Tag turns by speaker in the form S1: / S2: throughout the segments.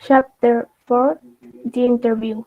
S1: Chapter 4: The Interview.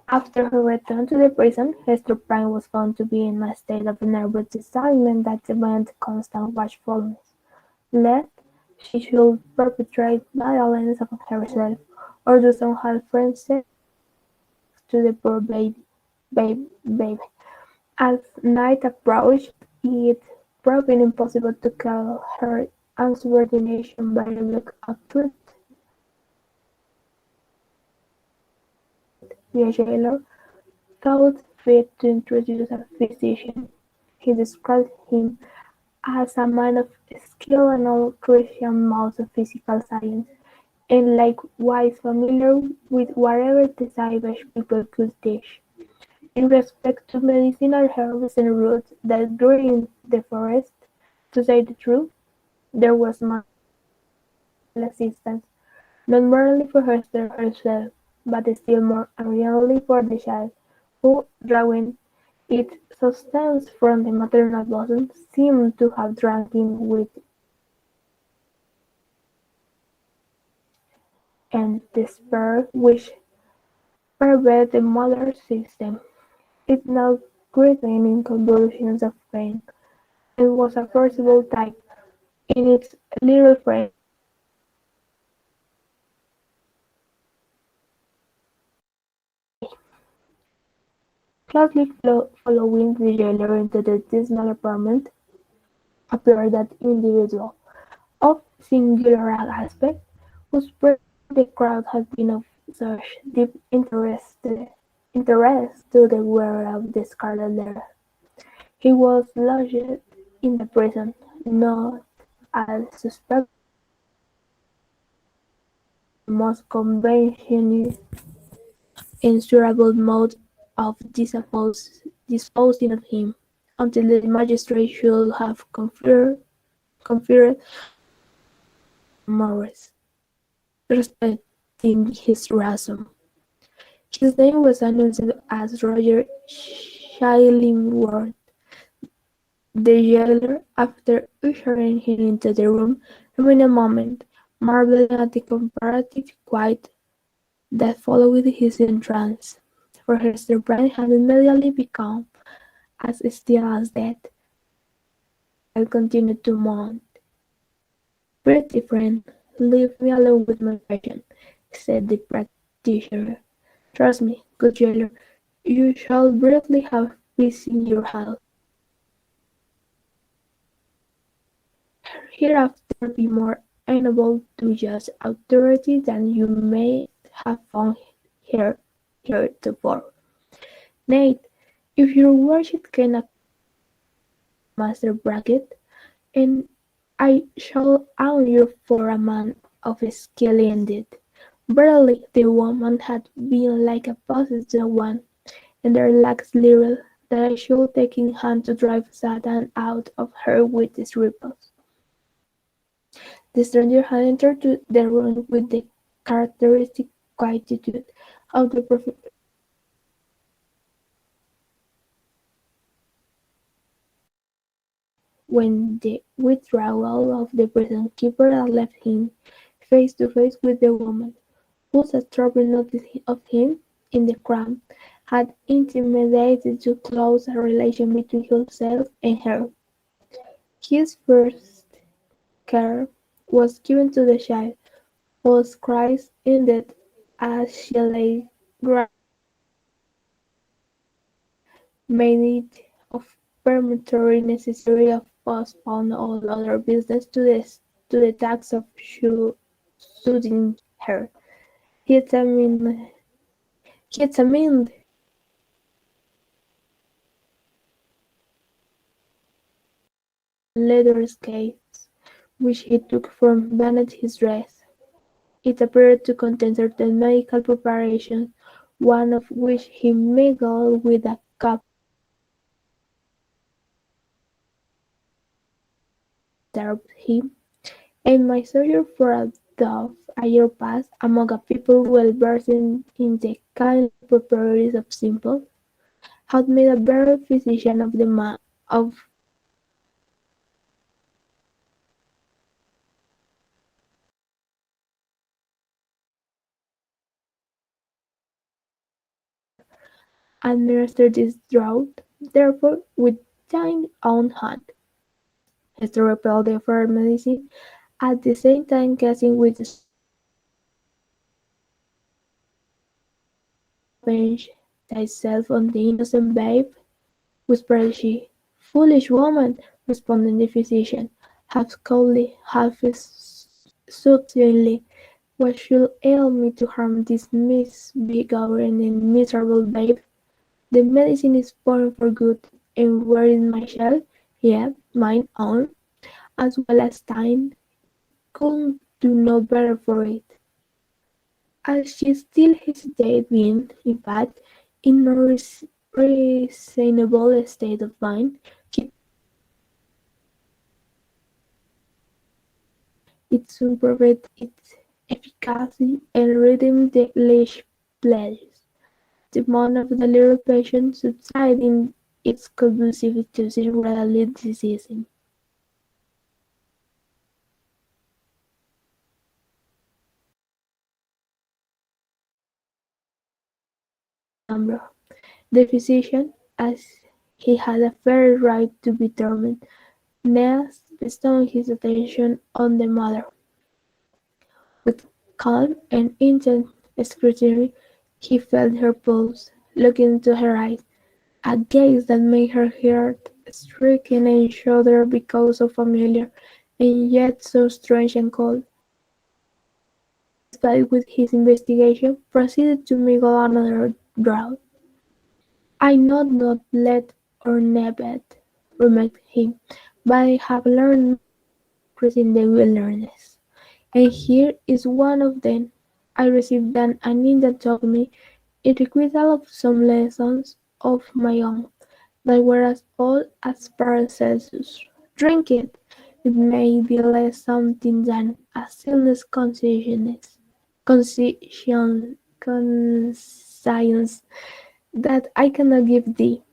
S1: After her return to the prison, Hester Prynne was found to be in a state of nervous excitement that demanded constant watchfulness, lest she should perpetrate violence upon herself, or do some half friendship to the poor baby. As night approached, it proved impossible to call her insubordination by the look of truth. The jailer thought fit to introduce a physician. He described him as a man of skill in all Christian modes of physical science, and likewise familiar with whatever the savage people could teach. In respect to medicinal herbs and roots that grew in the forest, to say the truth, there was much assistance, not merely for Hester herself, but still more urgently for the child, who, drawing its sustenance from the maternal bosom, seemed to have drunk in with and despair which pervaded the mother's system. It now writhed in convulsions of pain, and was a forcible type, in its little frame, closely following the jailer into the dismal apartment, appeared that individual, of singular aspect, whose presence in the crowd had been of such deep interest to the wearer of the scarlet letter. He was lodged in the prison, not as suspected the most conventional and durable mode of disposing of him, until the magistrate should have conferred Morris respecting his ransom. His name was announced as Roger Chillingworth. The jailer, after ushering him into the room, remained a moment, marvelling at the comparative quiet that followed his entrance, for Hester Prynne had immediately become as still as death, and continued to moan. "Pretty friend, leave me alone with my patient," said the practitioner. "Trust me, good jailer, you shall briefly have peace in your house. Hereafter be more amenable to just authority than you may have found heretofore. Nay, if your worship can accommodate Master Brackett, and I shall own you for a man of skill indeed." Verily the woman had been like a possessed one, and there lacked little that I should take in hand to drive Satan out of her with these ripples. The stranger had entered the room with the characteristic quietude of the when the withdrawal of the prison keeper had left him face to face with the woman, whose absorbing notice of him, in the crowd, had intimidated too close a relation between himself and her. His first care was given to the child, whose cries ended as she lay made it of peremptory necessity to postpone all other business to the task of soothing her. He examined he examined leather case, which he took from beneath his dress. It appeared to contain certain medical preparations, one of which he mingled with a cup served him, and my sojourn for a year past among a people well versed in the kindly proprieties of simples, had made a very physician of the man of administer this draught, therefore, with thine own hand. Hester repelled the fair medicine, at the same time gazing with "Avenge thyself on the innocent babe," whispered she. "Foolish woman," responded the physician, half coldly, half soothingly, "what should ail me to harm this misbegotten and miserable babe? The medicine is poured for good, and were it my child, yea, mine own, as well as thine, it could do no better for it." As she still hesitated, being, in fact, in no reasonable state of mind, she took it soon proved its efficacy and redeemed the alleged pledges. The moan of the little patient subsided and its convulsive ecstasy gradually ceasing. Number. The physician, as he had a fair right to be determined, next bestowed his attention on the mother. With calm and intent scrutiny he felt her pulse, looked into her eyes, a gaze that made her heart stricken and shudder because so familiar, and yet so strange and cold. Satisfied with his investigation, proceeded to mingle another draught. "I know not lead or nebet," remarked he, "but I have learned secrets in the wilderness. And here is one of them. I received an Indian taught me, in requital of some lessons of my own, that were as old as Paracelsus. Drink it. It may be less something than a stillness conscience that I cannot give thee,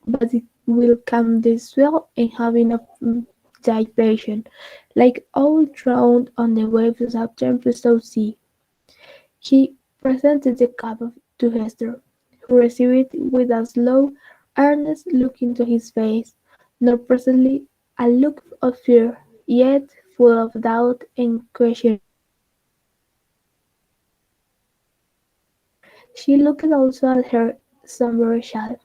S1: but it will calm the swell and have enough diversion, like oil thrown on the waves of tempest-tossed sea." He presented the cup to Hester, who received it with a slow, earnest look into his face, not presently a look of fear, yet full of doubt and questioning. She looked also at her sombre child.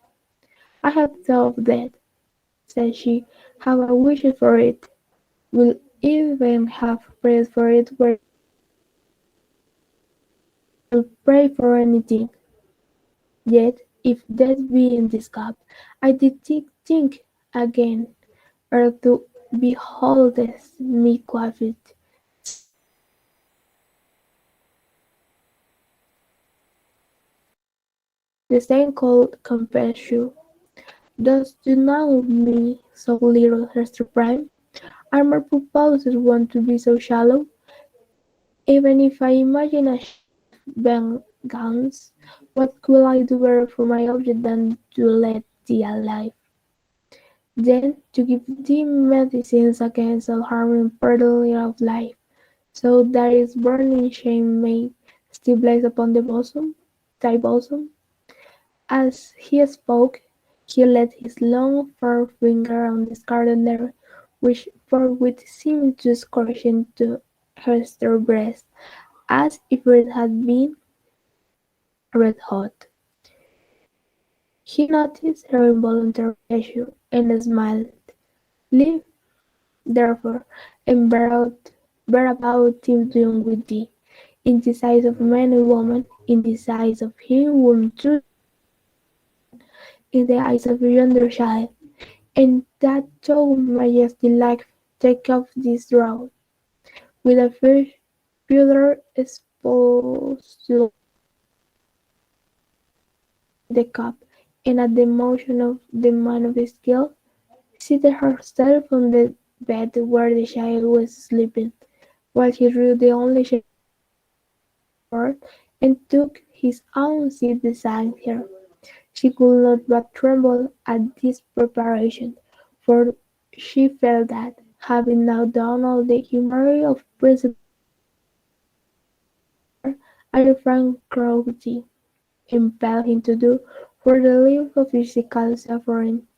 S1: "I have thought of that," said she, "have a wish for it, will even have prayed for it were I will pray for anything. Yet, if death be in this cup, I did think again, ere thou beholdest me quaffed. The same cold compels you. Dost thou know me so little, Hester Prime? Are my purposes wont to be so shallow? Even if I imagine a vengeance, what could I do better for my object than to let thee alive? Then to give thee medicines against all harm and peril of life, so that its burning shame may still blaze upon thy bosom." As he spoke, he laid his long forefinger on the scarlet letter, which forthwith seemed to scorch into Hester's breast, as if it had been red hot. He noticed her involuntary pleasure, and smiled. "Live, therefore, and bear about union with thee, in the eyes of man and woman, in the eyes of him whom thou in the eyes of yonder child, and that thou mayest in life take off this draught, with a further espousal the cup, and at the motion of the man of skill, seated herself on the bed where the child was sleeping, while he drew the only child forth, and took his own seat beside her. She could not but tremble at this preparation, for she felt that, having now done all the humoury of principle, a frank cruelty impelled him to do, For the relief of physical suffering,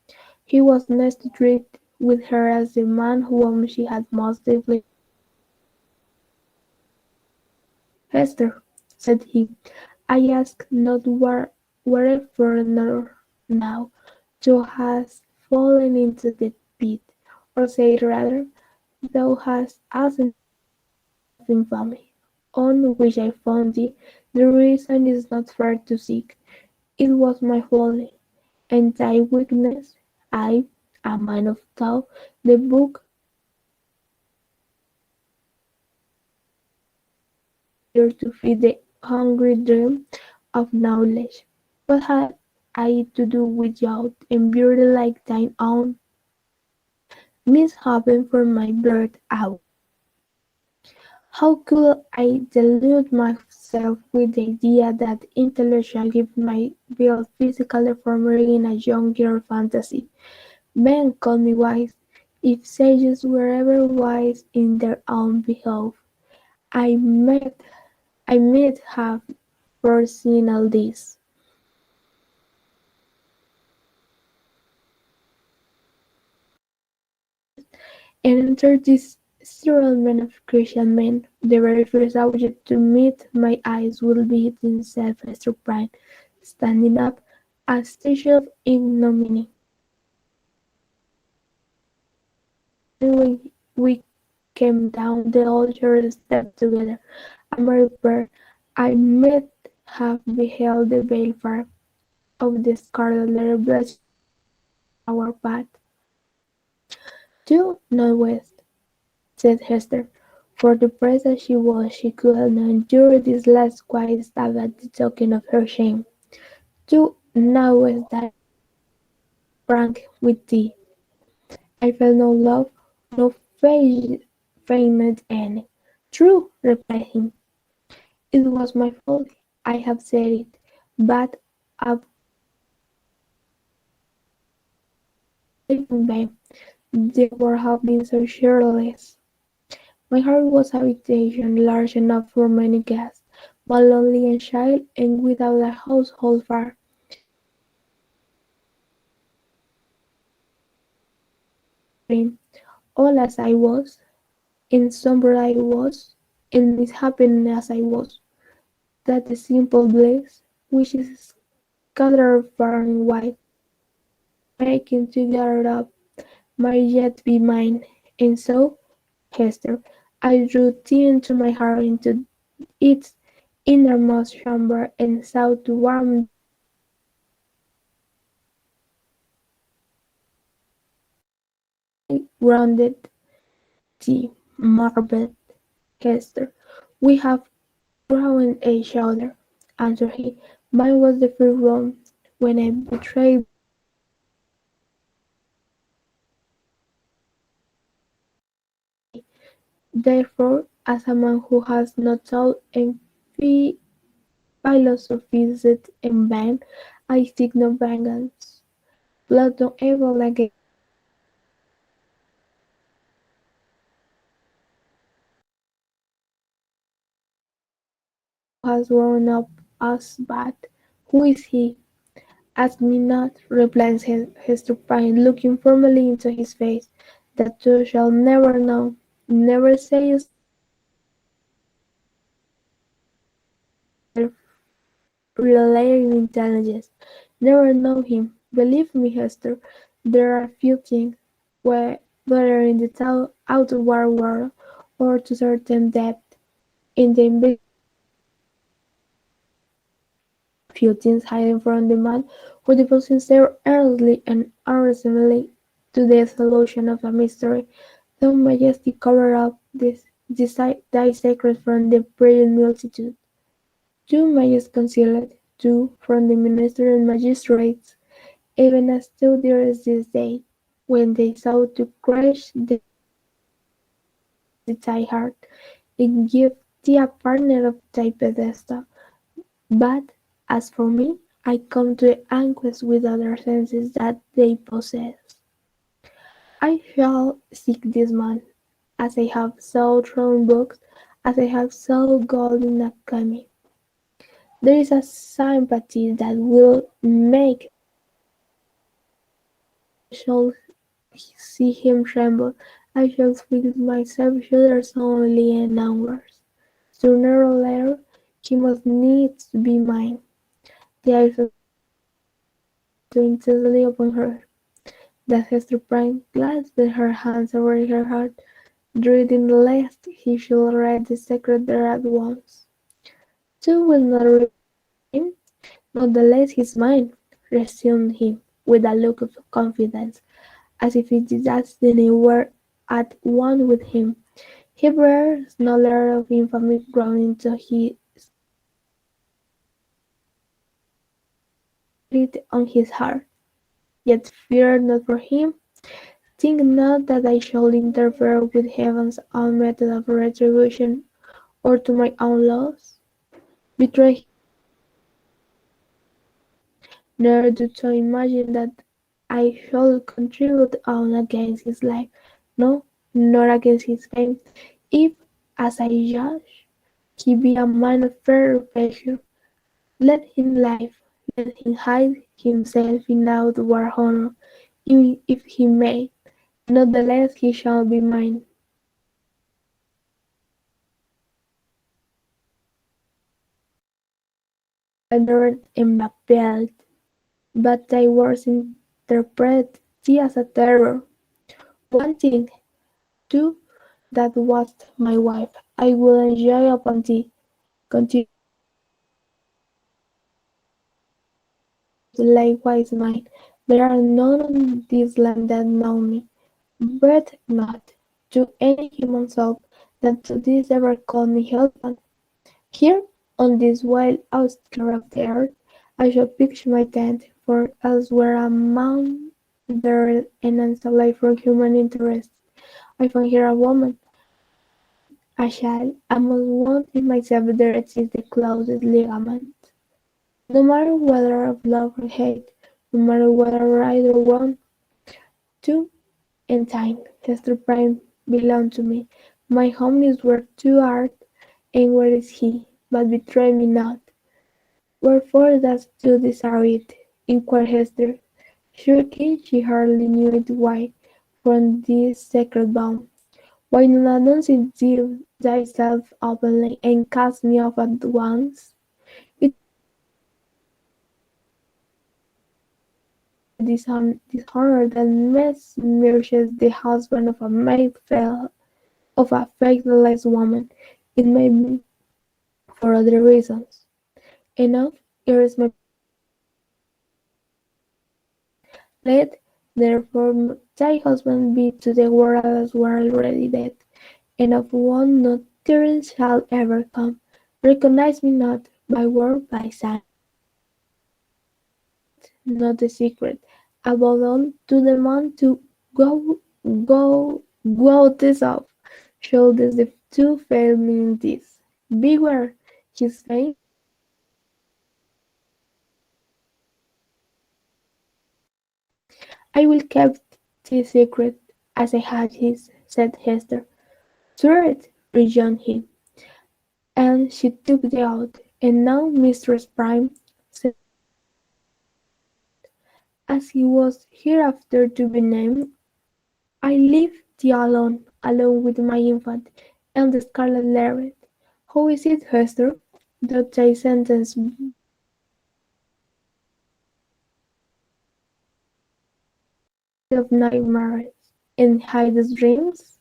S1: he was next to treat with her as the man whom she had most deeply loved. "Hester," said he, "I ask not wherefore nor now thou hast fallen into the pit, or say rather, thou hast ascended the ladder of infamy, on which I found thee. The reason is not fair to seek. It was my folly, and thy weakness. I, a man of thought, the book here to feed the hungry dream of knowledge. What had I to do with youth and beauty like thine own? Mishapen for my birth out. How could I delude myself with the idea that intellectual gifts might build physical deformity in a young girl fantasy? Men call me wise, if sages were ever wise in their own behalf. I might I might have foreseen all this. I rose and entered this settlement of Christian men. The very first object to meet my eyes will be himself Hester Prynne, standing up, a statue of ignominy. Then we came down the old church steps together, a merry pair. I might have beheld the veiled far of the scarlet letter blushing across our path. "Due northwest," said Hester. For depressed as she was, she could not endure this last quiet stab at the token of her shame. "Due northwest that I may be frank with thee. I felt no love, no feigned any." "True," replied he, "it was my folly, I have said it, but I believe in vain, the world hath been so cheerless. My heart was a habitation large enough for many guests, but lonely and child, and without a household far. Wondering, all as I was, and sombre I was, and misshapen as I was, that the simple bliss, which is scattered far and wide, making to gather up, might yet be mine. And so, Hester, I drew thee into my heart, into its innermost chamber, and sought to warm thee with my love. I grounded thee, marveled Hester. "We have grown each other," answered he. "Mine was the first wrong, when I betrayed thee. Therefore, as a man who has not thought and philosophized in vain, I seek no vengeance, plot no evil against thee. Thou hast grown up as bad. Who is he?" "Ask me not," replied Hester Prynne, looking firmly into his face, "that thou shalt never know. Never sayest self-relating intelligence. Never know him. Believe me, Hester, there are few things, whether in the outward world, or to certain depth in the invisible few things hidden from the man who devotes himself earnestly and unreservedly to the solution of a mystery. Thou mayest cover up thy secret from the brilliant multitude. Thou mayest conceal it, too, from the ministers and magistrates, even as thou didst this day, when they sought to crush the thy heart, and give thee a partner of thy pedestal. But, as for me, I come to the anguish with other senses that they possess. I shall seek this man, as I have sought through books, as I have sought gold in alchemy. There is a sympathy that will make I shall see him tremble. I shall fix myself shoulders only and onwards. Sooner or later he must needs be mine. The eyes of too intensely upon her, that Hester Prynne clasped her hands over her heart, dreading lest he should read the secret there at once. "You will not reveal him? Not the less he is mine," resumed he, with a look of confidence, as if his destiny were at one with him. "He bears no letter of infamy grown into his spirit on his heart. Yet fear not for him. Think not that I shall interfere with Heaven's own method of retribution, or to my own laws. Betray him, ne'er do so imagine that I shall contribute aught against his life, no, nor against his fame, if, as I judge, he be a man of fair repute. Let him live, let him hide himself in outward honour, if he may, not the less he shall be mine. Entered and baffled, but thy words interpret thee as a terror. One thing, do that wast my wife, I will enjoy upon thee, continued likewise mine. There are none on this land that know me. Breathe not to any human soul that to this ever called me husband. Here, on this wild outskirt of the earth, I shall pitch my tent, for elsewhere among the and alive from human interests, I find here a woman, a child, I must want in myself there exists the closest ligament. No matter whether of love or hate, no matter whether right or wrong, to and time, Hester Prynne belong to me. My home is where thou art, and where is he? But betray me not. Wherefore dost thou desire it? inquired Hester. Surely she hardly knew it why, from this sacred bond. Why not announce it thyself openly, and cast me off at once? It is dishonour that besmirches the husband of a faithless woman. It may be for other reasons. Enough, here is my let therefore thy husband be to the world as were already dead, and of one no tyranny shall ever come. Recognize me not by word, by sign, not the secret. Above all, to demand to go this off. Show this the two fail me in this. Beware his fame. I will keep this secret as I had his, said Hester. Swear it, rejoined he, and she took the oath. And now, Mistress Prime, said as he was hereafter to be named, I leave thee alone, alone with my infant, and the Scarlet Leopard. How is it, Hester, that thy sentence of nightmares and hideous dreams?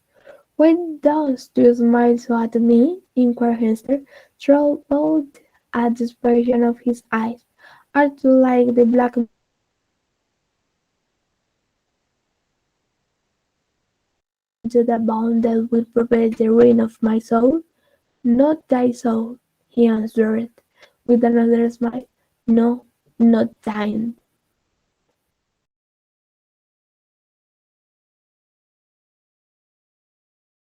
S1: Why dost thou smile so at me? inquired Hester, troubled at the expression of his eyes. Art thou like the black to the bond that will prevent the ruin of my soul? Not thy soul, he answered, with another smile. No, not thine.